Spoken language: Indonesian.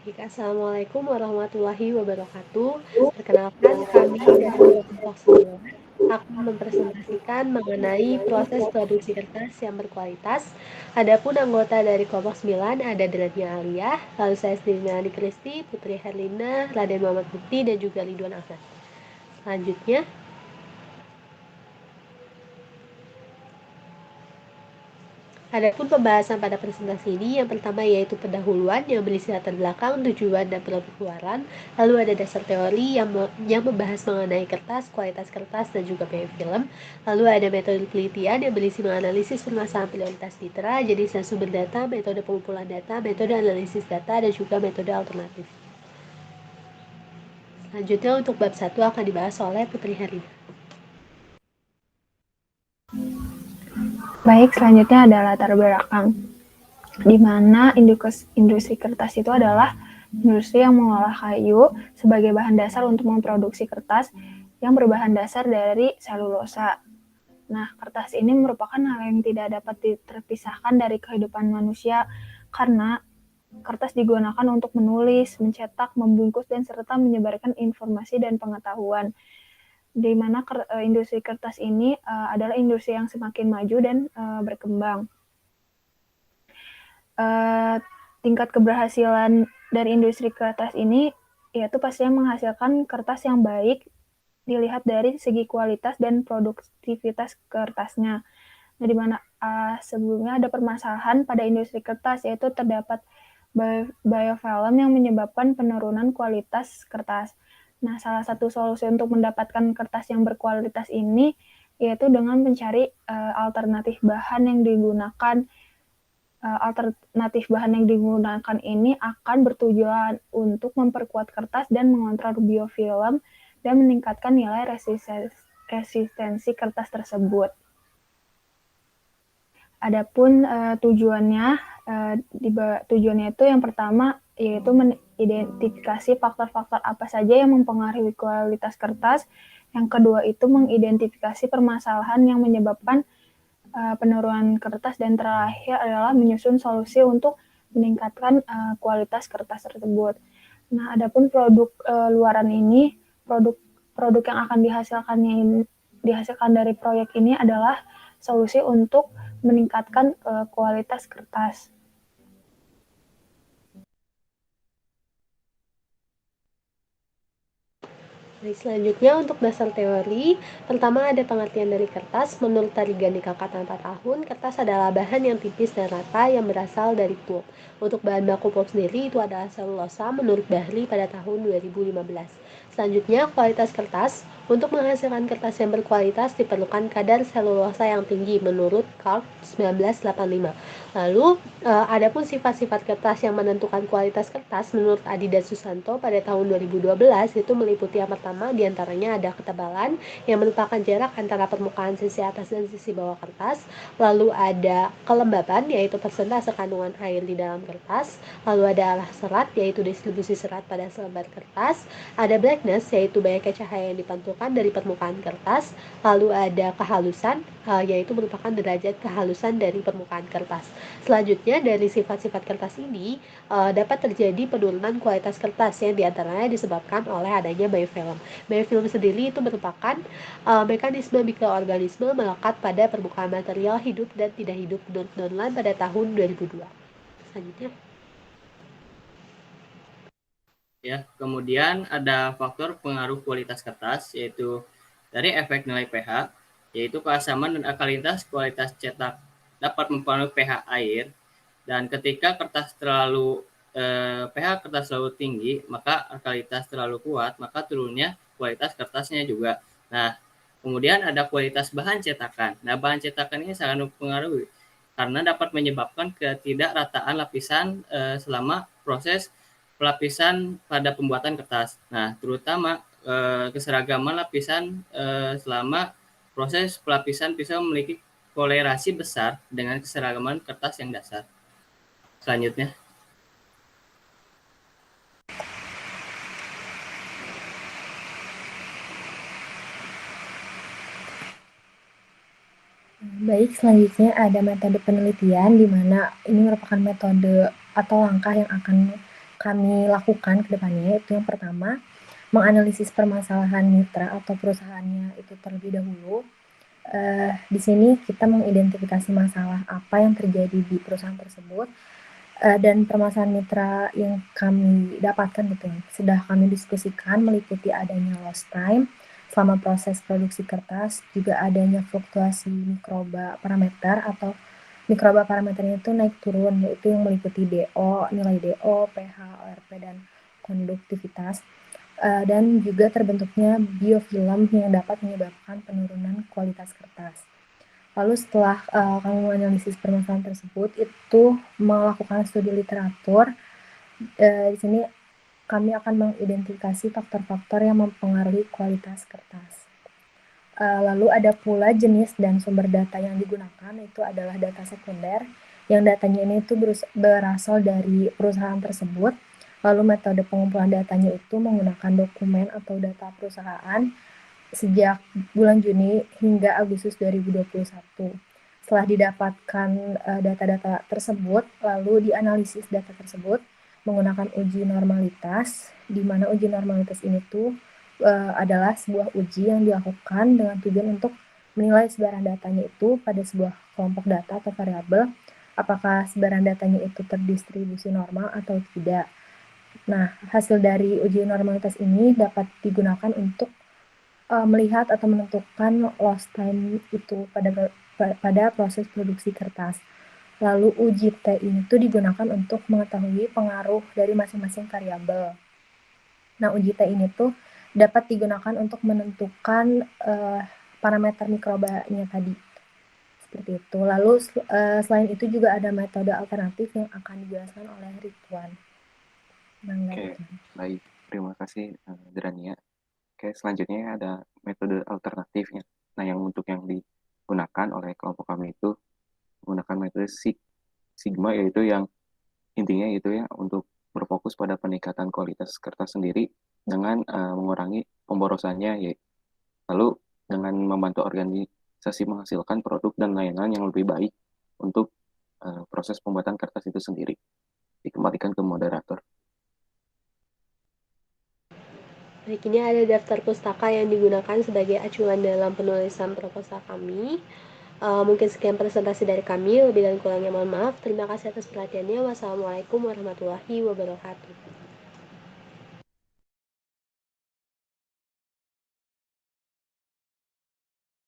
Baik, Assalamualaikum warahmatullahi wabarakatuh. Perkenalkan, kami dari kelompok 9 akan mempresentasikan mengenai proses produksi kertas yang berkualitas. Adapun anggota dari kelompok 9 ada Delania Alia, lalu saya sendiri Melani Kristi, Putri Herlina, Raden Muhammad Bukti, dan juga Ridwan Ahmad. Selanjutnya, adapun pembahasan pada presentasi ini, yang pertama yaitu pendahuluan yang berisi latar belakang, tujuan, dan pengeluaran. Lalu ada dasar teori yang membahas mengenai kertas, kualitas kertas, dan juga biaya film. Lalu ada metode penelitian yang berisi menganalisis permasalahan prioritas mitra, jenis dan sumber data, metode pengumpulan data, metode analisis data, dan juga metode alternatif. Selanjutnya untuk bab 1 akan dibahas oleh Putri Herlina. Baik, selanjutnya ada latar belakang, di mana industri kertas itu adalah industri yang mengolah kayu sebagai bahan dasar untuk memproduksi kertas yang berbahan dasar dari selulosa. Nah, kertas ini merupakan hal yang tidak dapat terpisahkan dari kehidupan manusia karena kertas digunakan untuk menulis, mencetak, membungkus, dan serta menyebarkan informasi dan pengetahuan. Di mana industri kertas ini adalah industri yang semakin maju dan berkembang. Tingkat keberhasilan dari industri kertas ini yaitu pastinya menghasilkan kertas yang baik dilihat dari segi kualitas dan produktivitas kertasnya. Nah, di mana sebelumnya ada permasalahan pada industri kertas, yaitu terdapat biofilm yang menyebabkan penurunan kualitas kertas. Nah, salah satu solusi untuk mendapatkan kertas yang berkualitas ini yaitu dengan mencari alternatif bahan yang digunakan. Alternatif bahan yang digunakan ini akan bertujuan untuk memperkuat kertas dan mengontrol biofilm dan meningkatkan nilai resistensi kertas tersebut. Adapun tujuannya itu yang pertama yaitu mengidentifikasi faktor-faktor apa saja yang mempengaruhi kualitas kertas. Yang kedua itu mengidentifikasi permasalahan yang menyebabkan penurunan kertas, dan terakhir adalah menyusun solusi untuk meningkatkan kualitas kertas tersebut. Nah, adapun produk luaran ini, produk yang akan dihasilkan dari proyek ini adalah solusi untuk meningkatkan kualitas kertas. Baik, selanjutnya untuk dasar teori, pertama ada pengertian dari kertas. Menurut Tarigani Kakatan 4 tahun, kertas adalah bahan yang tipis dan rata yang berasal dari pulp. Untuk bahan baku pulp sendiri itu adalah selulosa menurut Bahri pada tahun 2015. Selanjutnya, kualitas kertas. Untuk menghasilkan kertas yang berkualitas diperlukan kadar selulosa yang tinggi menurut Karp 1985. Lalu, adapun sifat-sifat kertas yang menentukan kualitas kertas menurut Adi dan Susanto pada tahun 2012 itu meliputi yang pertama diantaranya ada ketebalan yang merupakan jarak antara permukaan sisi atas dan sisi bawah kertas. Lalu ada kelembaban yaitu persentase kandungan air di dalam kertas. Lalu ada arah serat yaitu distribusi serat pada selembar kertas. Ada blackness yaitu banyaknya cahaya yang dipantulkan dari permukaan kertas. Lalu ada kehalusan yaitu merupakan derajat kehalusan dari permukaan kertas. Selanjutnya dari sifat-sifat kertas ini dapat terjadi penurunan kualitas kertas yang diantaranya disebabkan oleh adanya biofilm. Biofilm sendiri itu merupakan mekanisme mikroorganisme melekat pada permukaan material hidup dan tidak hidup menurut Donlan pada tahun 2002. Selanjutnya. Ya, kemudian ada faktor pengaruh kualitas kertas, yaitu dari efek nilai pH, yaitu keasaman dan alkalinitas kualitas cetak dapat mempengaruhi pH air, dan ketika kertas terlalu pH kertas terlalu tinggi, maka alkalinitas terlalu kuat, maka turunnya kualitas kertasnya juga. Nah, kemudian ada kualitas bahan cetakan. Nah, bahan cetakan ini sangat mempengaruhi karena dapat menyebabkan ketidakrataan lapisan selama proses pelapisan pada pembuatan kertas. Nah, terutama keseragaman lapisan selama proses pelapisan bisa memiliki kolerasi besar dengan keseragaman kertas yang dasar. Selanjutnya. Baik, selanjutnya ada metode penelitian di mana ini merupakan metode atau langkah yang akan kami lakukan ke depannya itu yang pertama, menganalisis permasalahan mitra atau perusahaannya itu terlebih dahulu. Di sini kita mengidentifikasi masalah apa yang terjadi di perusahaan tersebut, dan permasalahan mitra yang kami dapatkan gitu sudah kami diskusikan meliputi adanya lost time selama proses produksi kertas, juga adanya fluktuasi mikroba parameter atau mikroba parameternya itu naik turun, yaitu yang meliputi DO, nilai DO, pH, ORP, dan konduktivitas, dan juga terbentuknya biofilm yang dapat menyebabkan penurunan kualitas kertas. Lalu setelah kami menganalisis permasalahan tersebut, itu melakukan studi literatur. Di sini kami akan mengidentifikasi faktor-faktor yang mempengaruhi kualitas kertas. Lalu ada pula jenis dan sumber data yang digunakan, itu adalah data sekunder, yang datanya ini itu berasal dari perusahaan tersebut. Lalu metode pengumpulan datanya itu menggunakan dokumen atau data perusahaan sejak bulan Juni hingga Agustus 2021. Setelah didapatkan data-data tersebut, lalu dianalisis data tersebut menggunakan uji normalitas, di mana uji normalitas ini tuh adalah sebuah uji yang dilakukan dengan tujuan untuk menilai sebaran datanya itu pada sebuah kelompok data atau variabel, apakah sebaran datanya itu terdistribusi normal atau tidak. Nah, hasil dari uji normalitas ini dapat digunakan untuk melihat atau menentukan lost time itu pada proses produksi kertas. Lalu uji T ini tuh digunakan untuk mengetahui pengaruh dari masing-masing variabel. Nah, uji T ini tuh dapat digunakan untuk menentukan parameter mikrobanya tadi. Seperti itu. Lalu selain itu juga ada metode alternatif yang akan dijelaskan oleh Ridwan. Oke, baik. Terima kasih, Drania. Oke, selanjutnya ada metode alternatifnya. Nah, yang untuk yang digunakan oleh kelompok kami itu menggunakan metode Sigma, yaitu yang intinya itu ya untuk berfokus pada peningkatan kualitas kertas sendiri dengan mengurangi pemborosannya, ya. Lalu dengan membantu organisasi menghasilkan produk dan layanan yang lebih baik untuk proses pembuatan kertas itu sendiri. Dikembalikan ke moderator. Baik, ini ada daftar pustaka yang digunakan sebagai acuan dalam penulisan proposal kami. Mungkin sekian presentasi dari kami, lebih dan kurangnya mohon maaf. Terima kasih atas perhatiannya. Wassalamualaikum warahmatullahi wabarakatuh.